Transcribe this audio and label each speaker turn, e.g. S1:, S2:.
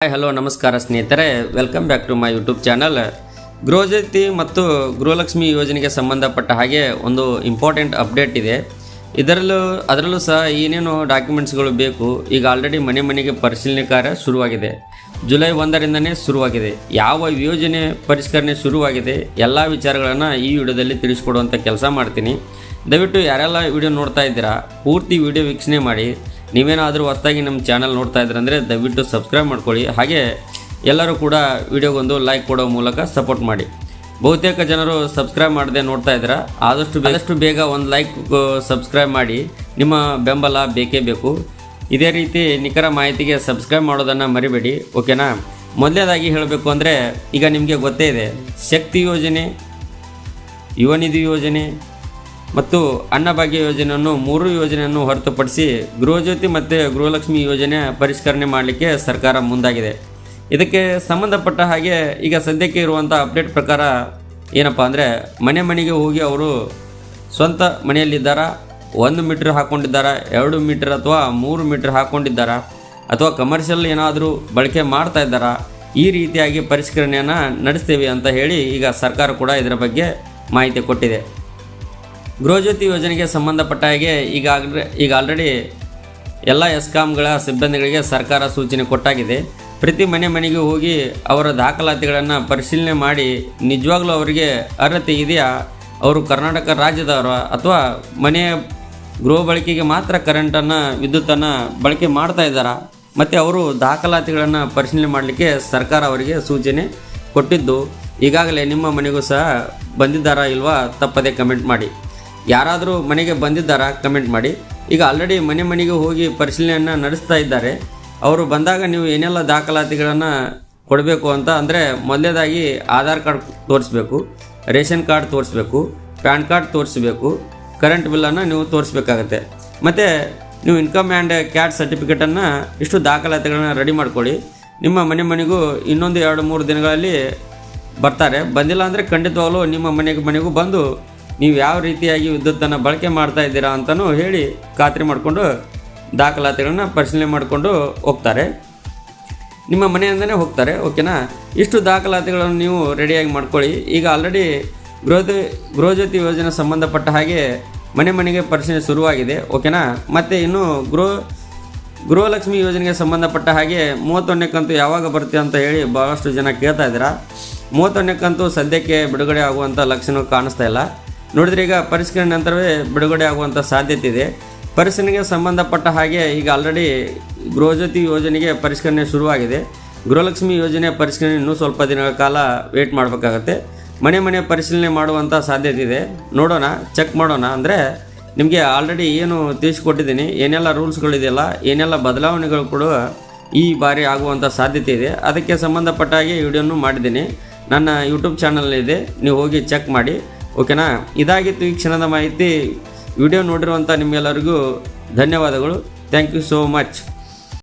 S1: Hi hello ನಮಸ್ಕಾರ ಸ್ನೇಹಿತರೆ, welcome back to my YouTube channel. Gruhajyothi ಮತ್ತು ಗೃಹಲಕ್ಷ್ಮಿ ಯೋಜನೆಗೆ ಸಂಬಂಧಪಟ್ಟ ಹಾಗೆ ಒಂದು ಇಂಪಾರ್ಟೆಂಟ್ ಅಪ್ಡೇಟ್ ಇದೆ. ಅದರಲ್ಲೂ ಸಹ ಏನೇನು ಡಾಕ್ಯುಮೆಂಟ್ಸ್ಗಳು ಬೇಕು, ಈಗ ಆಲ್ರೆಡಿ ಮನೆಗೆ ಪರಿಶೀಲನೆ ಕಾರ್ಯ ಶುರುವಾಗಿದೆ. ಜುಲೈ 1ರಿಂದನೇ ಶುರುವಾಗಿದೆ. ಯಾವ ಯೋಜನೆ ಪರಿಷ್ಕರಣೆ ಶುರುವಾಗಿದೆ ಎಲ್ಲ ವಿಚಾರಗಳನ್ನು ಈ ವಿಡಿಯೋದಲ್ಲಿ ತಿಳಿಸ್ಕೊಡುವಂಥ ಕೆಲಸ ಮಾಡ್ತೀನಿ. ದಯವಿಟ್ಟು ಯಾರೆಲ್ಲ ವಿಡಿಯೋ ನೋಡ್ತಾ ಇದ್ದೀರಾ ಪೂರ್ತಿ ವಿಡಿಯೋ ವೀಕ್ಷಣೆ ಮಾಡಿ. ನೀವೇನಾದರೂ ಹೊಸದಾಗಿ ನಮ್ಮ ಚಾನಲ್ ನೋಡ್ತಾ ಇದ್ರಂದರೆ ದಯವಿಟ್ಟು ಸಬ್ಸ್ಕ್ರೈಬ್ ಮಾಡ್ಕೊಳ್ಳಿ. ಹಾಗೆ ಎಲ್ಲರೂ ಕೂಡ ವಿಡಿಯೋಗೊಂದು ಲೈಕ್ ಕೊಡೋ ಮೂಲಕ ಸಪೋರ್ಟ್ ಮಾಡಿ. ಬಹುತೇಕ ಜನರು ಸಬ್ಸ್ಕ್ರೈಬ್ ಮಾಡದೆ ನೋಡ್ತಾ ಇದ್ದೀರಾ, ಆದಷ್ಟು ಬೇಗ ಒಂದು ಲೈಕ್ ಸಬ್ಸ್ಕ್ರೈಬ್ ಮಾಡಿ. ನಿಮ್ಮ ಬೆಂಬಲ ಬೇಕೇ ಬೇಕು. ಇದೇ ರೀತಿ ನಿಖರ ಮಾಹಿತಿಗೆ ಸಬ್ಸ್ಕ್ರೈಬ್ ಮಾಡೋದನ್ನು ಮರಿಬೇಡಿ, ಓಕೆನಾ. ಮೊದಲನೇದಾಗಿ ಹೇಳಬೇಕು ಅಂದರೆ, ಈಗ ನಿಮಗೆ ಗೊತ್ತೇ ಇದೆ, ಶಕ್ತಿ ಯೋಜನೆ, ಯುವ ನಿಧಿ ಯೋಜನೆ ಮತ್ತು ಅನ್ನಭಾಗ್ಯ ಯೋಜನೆಯನ್ನು 3 ಯೋಜನೆಯನ್ನು ಹೊರತುಪಡಿಸಿ ಗೃಹಜ್ಯೋತಿ ಮತ್ತು ಗೃಹಲಕ್ಷ್ಮಿ ಯೋಜನೆ ಪರಿಷ್ಕರಣೆ ಮಾಡಲಿಕ್ಕೆ ಸರ್ಕಾರ ಮುಂದಾಗಿದೆ. ಇದಕ್ಕೆ ಸಂಬಂಧಪಟ್ಟ ಹಾಗೆ ಈಗ ಸದ್ಯಕ್ಕೆ ಇರುವಂಥ ಅಪ್ಡೇಟ್ ಪ್ರಕಾರ ಏನಪ್ಪ ಅಂದರೆ, ಮನೆಗೆ ಹೋಗಿ ಅವರು ಸ್ವಂತ ಮನೆಯಲ್ಲಿದ್ದಾರಾ, 1 ಮೀಟ್ರ್ ಹಾಕ್ಕೊಂಡಿದ್ದಾರಾ, 2 ಮೀಟ್ರ್ ಅಥವಾ 3 ಮೀಟ್ರ್ ಹಾಕ್ಕೊಂಡಿದ್ದಾರಾ, ಅಥವಾ ಕಮರ್ಷಿಯಲ್ ಏನಾದರೂ ಬಳಕೆ ಮಾಡ್ತಾ ಇದ್ದಾರಾ, ಈ ರೀತಿಯಾಗಿ ಪರಿಷ್ಕರಣೆಯನ್ನು ನಡೆಸ್ತೇವೆ ಅಂತ ಹೇಳಿ ಈಗ ಸರ್ಕಾರ ಕೂಡ ಇದರ ಬಗ್ಗೆ ಮಾಹಿತಿ ಕೊಟ್ಟಿದೆ. ಗೃಹಜ್ಯೋತಿ ಯೋಜನೆಗೆ ಸಂಬಂಧಪಟ್ಟ ಹಾಗೆ ಈಗ ಆಲ್ರೆಡಿ ಎಲ್ಲ ಎಸ್ಕಾಮ್ಗಳ ಸಿಬ್ಬಂದಿಗಳಿಗೆ ಸರ್ಕಾರ ಸೂಚನೆ ಕೊಟ್ಟಾಗಿದೆ. ಪ್ರತಿ ಮನೆಗೆ ಹೋಗಿ ಅವರ ದಾಖಲಾತಿಗಳನ್ನು ಪರಿಶೀಲನೆ ಮಾಡಿ ನಿಜವಾಗ್ಲೂ ಅವರಿಗೆ ಅರ್ಹತೆ ಇದೆಯಾ, ಅವರು ಕರ್ನಾಟಕ ರಾಜ್ಯದವರ ಅಥವಾ ಮನೆಯ ಗೃಹ ಬಳಕೆಗೆ ಮಾತ್ರ ಕರೆಂಟನ್ನು ವಿದ್ಯುತ್ತನ್ನು ಬಳಕೆ ಮಾಡ್ತಾ ಇದ್ದಾರಾ, ಮತ್ತು ಅವರು ದಾಖಲಾತಿಗಳನ್ನು ಪರಿಶೀಲನೆ ಮಾಡಲಿಕ್ಕೆ ಸರ್ಕಾರ ಅವರಿಗೆ ಸೂಚನೆ ಕೊಟ್ಟಿದ್ದು. ಈಗಾಗಲೇ ನಿಮ್ಮ ಮನೆಗೂ ಸಹ ಬಂದಿದ್ದಾರಾ ಇಲ್ವಾ ತಪ್ಪದೇ ಕಮೆಂಟ್ ಮಾಡಿ. ಯಾರಾದರೂ ಮನೆಗೆ ಬಂದಿದ್ದಾರಾ ಕಮೆಂಟ್ ಮಾಡಿ. ಈಗ ಆಲ್ರೆಡಿ ಮನೆಗೆ ಹೋಗಿ ಪರಿಶೀಲನೆಯನ್ನು ನಡೆಸ್ತಾ ಇದ್ದಾರೆ. ಅವರು ಬಂದಾಗ ನೀವು ಏನೆಲ್ಲ ದಾಖಲಾತಿಗಳನ್ನು ಕೊಡಬೇಕು ಅಂತ ಅಂದರೆ, ಮೊದಲನೇದಾಗಿ ಆಧಾರ್ ಕಾರ್ಡ್ ತೋರಿಸ್ಬೇಕು, ರೇಷನ್ ಕಾರ್ಡ್ ತೋರಿಸ್ಬೇಕು, ಪ್ಯಾನ್ ಕಾರ್ಡ್ ತೋರಿಸ್ಬೇಕು, ಕರೆಂಟ್ ಬಿಲ್ಲನ್ನು ನೀವು ತೋರಿಸ್ಬೇಕಾಗತ್ತೆ. ಮತ್ತು ನೀವು ಇನ್ಕಮ್ ಆ್ಯಂಡ್ ಕ್ಯಾಟ್ ಸರ್ಟಿಫಿಕೇಟನ್ನು ಇಷ್ಟು ದಾಖಲಾತಿಗಳನ್ನು ರೆಡಿ ಮಾಡ್ಕೊಳ್ಳಿ. ನಿಮ್ಮ ಮನೆಗೂ ಇನ್ನೊಂದು 2-3 ದಿನಗಳಲ್ಲಿ ಬರ್ತಾರೆ. ಬಂದಿಲ್ಲ ಅಂದರೆ ಖಂಡಿತವಾಗಲೂ ನಿಮ್ಮ ಮನೆಗೂ ಬಂದು ನೀವು ಯಾವ ರೀತಿಯಾಗಿ ವಿದ್ಯುತ್ತನ್ನು ಬಳಕೆ ಮಾಡ್ತಾ ಇದ್ದೀರಾ ಅಂತಲೂ ಹೇಳಿ ಖಾತ್ರಿ ಮಾಡಿಕೊಂಡು ದಾಖಲಾತಿಗಳನ್ನು ಪರಿಶೀಲನೆ ಮಾಡಿಕೊಂಡು ಹೋಗ್ತಾರೆ. ನಿಮ್ಮ ಮನೆಯಿಂದನೇ ಹೋಗ್ತಾರೆ, ಓಕೆನಾ. ಇಷ್ಟು ದಾಖಲಾತಿಗಳನ್ನು ನೀವು ರೆಡಿಯಾಗಿ ಮಾಡ್ಕೊಳ್ಳಿ. ಈಗ ಆಲ್ರೆಡಿ ಗೃಹಜ್ಯೋತಿ ಯೋಜನೆ ಸಂಬಂಧಪಟ್ಟ ಹಾಗೆ ಮನೆಗೆ ಪರಿಶೀಲನೆ ಶುರುವಾಗಿದೆ, ಓಕೆನಾ. ಮತ್ತು ಇನ್ನು ಗೃಹಲಕ್ಷ್ಮಿ ಯೋಜನೆಗೆ ಸಂಬಂಧಪಟ್ಟ ಹಾಗೆ 31ನೇ ಕಂತು ಯಾವಾಗ ಬರುತ್ತೆ ಅಂತ ಹೇಳಿ ಭಾಳಷ್ಟು ಜನ ಕೇಳ್ತಾ ಇದ್ದೀರಾ. 31ನೇ ಕಂತು ಸದ್ಯಕ್ಕೆ ಬಿಡುಗಡೆ ಆಗುವಂಥ ಲಕ್ಷಣ ಕಾಣಿಸ್ತಾ ಇಲ್ಲ. ನೋಡಿದ್ರೆ ಈಗ ಪರಿಷ್ಕರಣೆ ನಂತರವೇ ಬಿಡುಗಡೆ ಆಗುವಂಥ ಸಾಧ್ಯತೆ ಇದೆ. ಪರಿಷ್ಕರಣೆಗೆ ಸಂಬಂಧಪಟ್ಟ ಹಾಗೆ ಈಗ ಆಲ್ರೆಡಿ ಗೃಹಜ್ಯೋತಿ ಯೋಜನೆಗೆ ಪರಿಷ್ಕರಣೆ ಶುರುವಾಗಿದೆ. ಗೃಹಲಕ್ಷ್ಮಿ ಯೋಜನೆ ಪರಿಷ್ಕರಣೆ ಇನ್ನೂ ಸ್ವಲ್ಪ ದಿನಗಳ ಕಾಲ ವೇಟ್ ಮಾಡಬೇಕಾಗತ್ತೆ. ಮನೆ ಪರಿಶೀಲನೆ ಮಾಡುವಂಥ ಸಾಧ್ಯತೆ ಇದೆ. ನೋಡೋಣ, ಚೆಕ್ ಮಾಡೋಣ. ಅಂದರೆ ನಿಮಗೆ ಆಲ್ರೆಡಿ ಏನು ತಿಳಿಸ್ಕೊಟ್ಟಿದ್ದೀನಿ, ಏನೆಲ್ಲ ರೂಲ್ಸ್ಗಳಿದೆಯಲ್ಲ, ಏನೆಲ್ಲ ಬದಲಾವಣೆಗಳು ಕೂಡ ಈ ಬಾರಿ ಆಗುವಂಥ ಸಾಧ್ಯತೆ ಇದೆ. ಅದಕ್ಕೆ ಸಂಬಂಧಪಟ್ಟ ಹಾಗೆ ವಿಡಿಯೋನು ಮಾಡಿದ್ದೀನಿ, ನನ್ನ ಯೂಟ್ಯೂಬ್ ಚಾನಲ್ನಿದೆ, ನೀವು ಹೋಗಿ ಚೆಕ್ ಮಾಡಿ, ಓಕೆನಾ. ಇದಾಗಿತ್ತು ಈ ಕ್ಷಣದ ಮಾಹಿತಿ. ವಿಡಿಯೋ ನೋಡಿರುವಂಥ ನಿಮ್ಮೆಲ್ಲರಿಗೂ ಧನ್ಯವಾದಗಳು. Thank you so much.